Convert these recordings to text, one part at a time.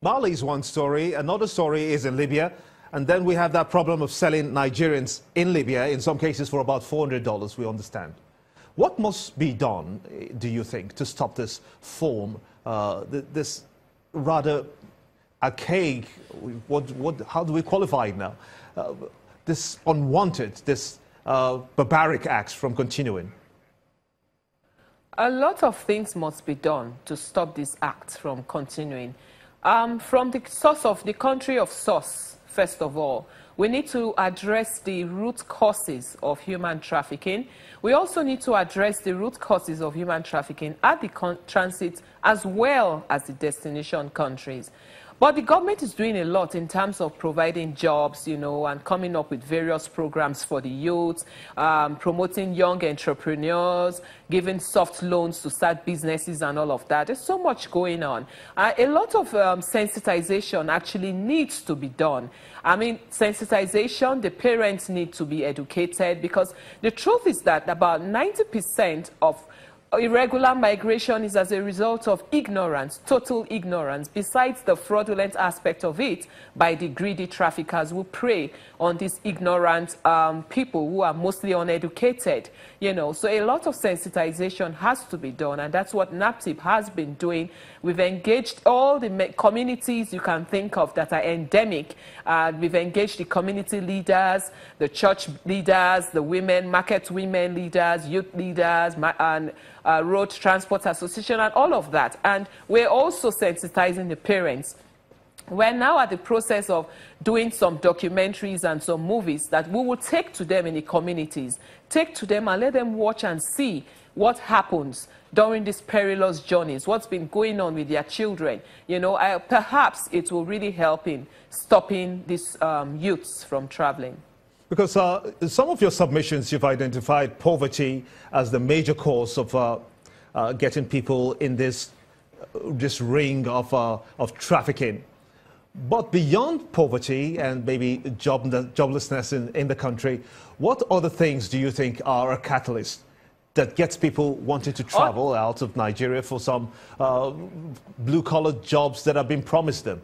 Mali is one story. Another story is in Libya. And then we have that problem of selling Nigerians in Libya, in some cases for about $400, we understand. What must be done, do you think, to stop this form, this rather archaic, how do we qualify it now, this unwanted, this barbaric acts from continuing? A lot of things must be done to stop these acts from continuing. From the source of the country of source, first of all, we need to address the root causes of human trafficking. We also need to address the root causes of human trafficking at the transit as well as the destination countries. But the government is doing a lot in terms of providing jobs, and coming up with various programs for the youth, promoting young entrepreneurs, giving soft loans to start businesses and all of that. There's so much going on. A lot of sensitization actually needs to be done. I mean, sensitization, the parents need to be educated, because the truth is that about 90% of irregular migration is as a result of ignorance, total ignorance, besides the fraudulent aspect of it by the greedy traffickers who prey on these ignorant people who are mostly uneducated. So a lot of sensitization has to be done, and that's what NAPTIP has been doing. We've engaged all the communities you can think of that are endemic. We've engaged the community leaders, the church leaders, the women, market women leaders, youth leaders, and road transport association, and all of that. And we're also sensitizing the parents. We're now at the process of doing some documentaries and some movies that we will take to them in the communities, take to them and let them watch and see what happens during these perilous journeys, what's been going on with their children. Perhaps it will really help in stopping these youths from traveling. Because some of your submissions, you've identified poverty as the major cause of getting people in this ring of trafficking. But beyond poverty and maybe joblessness in the country, what other things do you think are a catalyst that gets people wanting to travel out of Nigeria for some blue-collar jobs that have been promised them?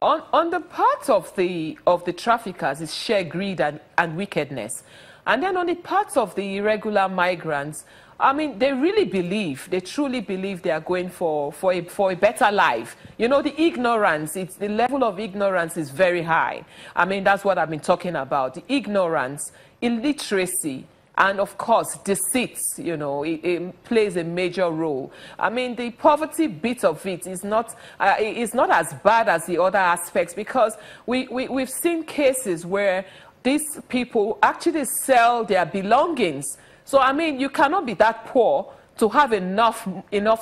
On the part of the traffickers is sheer greed and wickedness. And then on the part of the irregular migrants, I mean, they really believe, they truly believe they are going for a better life. The ignorance, the level of ignorance is very high. I mean, that's what I've been talking about. The ignorance, illiteracy, and of course, deceit, it plays a major role. I mean, the poverty bit of it is not as bad as the other aspects, because we've seen cases where these people actually sell their belongings. So, I mean, you cannot be that poor to have enough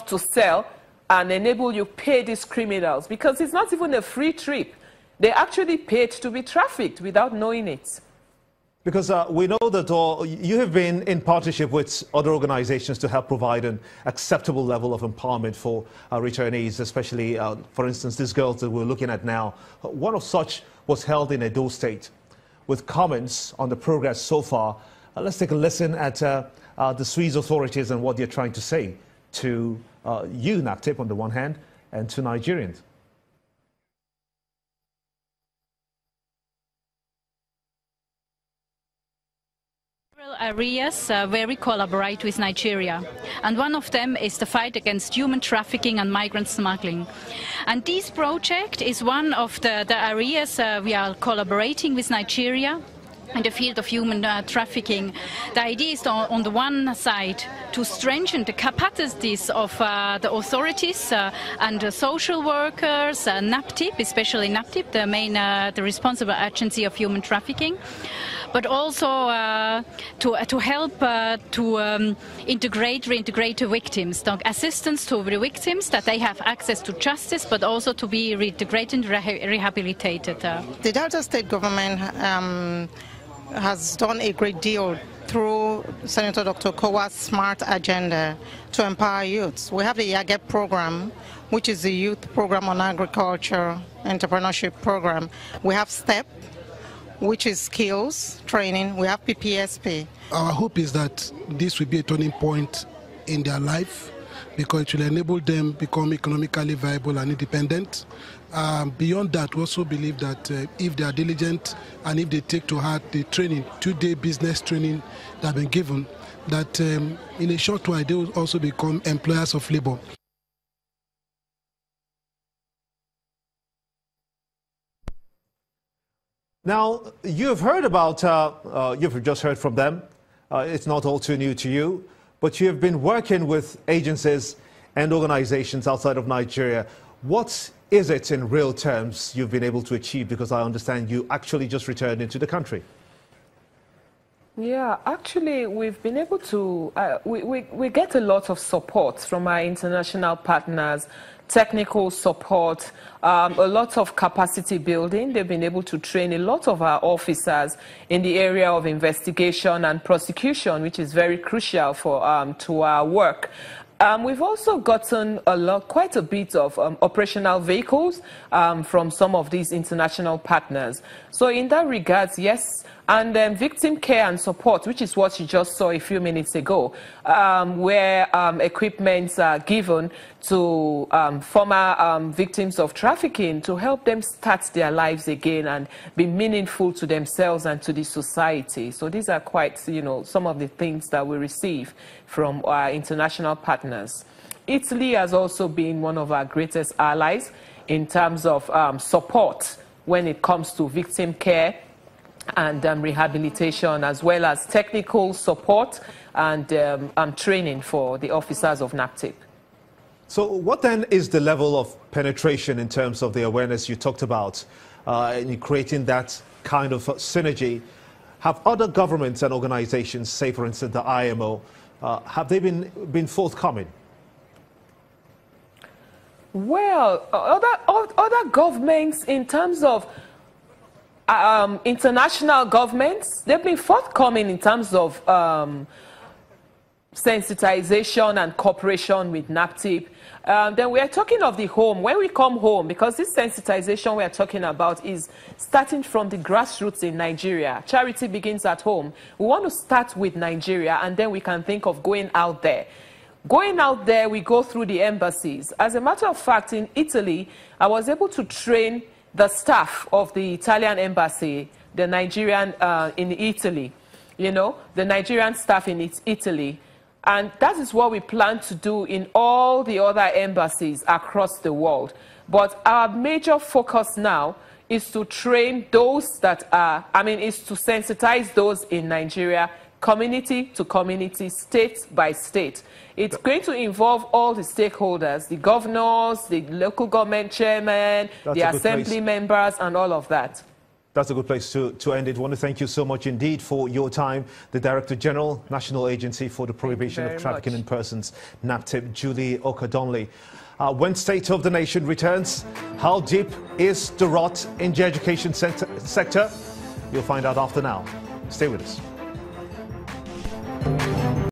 to sell and enable you pay these criminals, because it's not even a free trip. They actually paid to be trafficked without knowing it. Because we know that you have been in partnership with other organizations to help provide an acceptable level of empowerment for returnees, especially, for instance, these girls that we're looking at now. One of such was held in Edo State. With comments on the progress so far, let's take a listen at the Swiss authorities and what they're trying to say to you, NAPTIP, on the one hand, and to Nigerians. Areas where we collaborate with Nigeria, and one of them is the fight against human trafficking and migrant smuggling. And this project is one of the areas we are collaborating with Nigeria in the field of human trafficking. The idea is on the one side to strengthen the capacities of the authorities and the social workers, NAPTIP, especially NAPTIP, the responsible agency of human trafficking, but also to help to reintegrate the victims, assistance to the victims, that they have access to justice, but also to be reintegrated and rehabilitated. The Delta State government has done a great deal through Senator Dr. Kowa's SMART agenda to empower youths. We have the YAGEP program, which is the youth program on agriculture entrepreneurship program. We have STEP, which is skills training. We have PPSP. Our hope is that this will be a turning point in their life, because it will enable them become economically viable and independent. Beyond that, we also believe that if they are diligent and if they take to heart the training, 2-day business training that have been given, that in a short while they will also become employers of labor. Now, you've heard about, you've just heard from them. It's not all too new to you, but you have been working with agencies and organizations outside of Nigeria. What is it in real terms you've been able to achieve? Because I understand you actually just returned into the country. Yeah, actually, we've been able to, we get a lot of support from our international partners, technical support, a lot of capacity building. They've been able to train a lot of our officers in the area of investigation and prosecution, which is very crucial for to our work. We've also gotten quite a bit of operational vehicles from some of these international partners. So in that regards, yes, and victim care and support, which is what you just saw a few minutes ago, where equipments are given to former victims of trafficking to help them start their lives again and be meaningful to themselves and to the society. So these are quite, some of the things that we receive from our international partners. Italy has also been one of our greatest allies in terms of support when it comes to victim care and rehabilitation, as well as technical support and training for the officers of NAPTIP. So what then is the level of penetration in terms of the awareness you talked about in creating that kind of synergy? Have other governments and organizations, say for instance the IMO, have they been forthcoming? Well, other governments in terms of international governments, they've been forthcoming in terms of sensitization and cooperation with NAPTIP. Then we are talking of the home. When we come home, because this sensitization we are talking about is starting from the grassroots in Nigeria. Charity begins at home. We want to start with Nigeria, and then we can think of going out there. Going out there, we go through the embassies. As a matter of fact, in Italy, I was able to train the staff of the Italian embassy, the Nigerian in Italy, the Nigerian staff in Italy. And that is what we plan to do in all the other embassies across the world. But our major focus now is to train those that are, is to sensitize those in Nigeria, community to community, state by state. It's going to involve all the stakeholders, the governors, the local government chairmen, the assembly members, and all of that. That's a good place to end it. I want to thank you so much indeed for your time. The Director General, National Agency for the Prohibition of Trafficking in Persons, NAPTIP, Julie Okadonli. When State of the Nation returns, how deep is the rot in the education sector? You'll find out after now. Stay with us.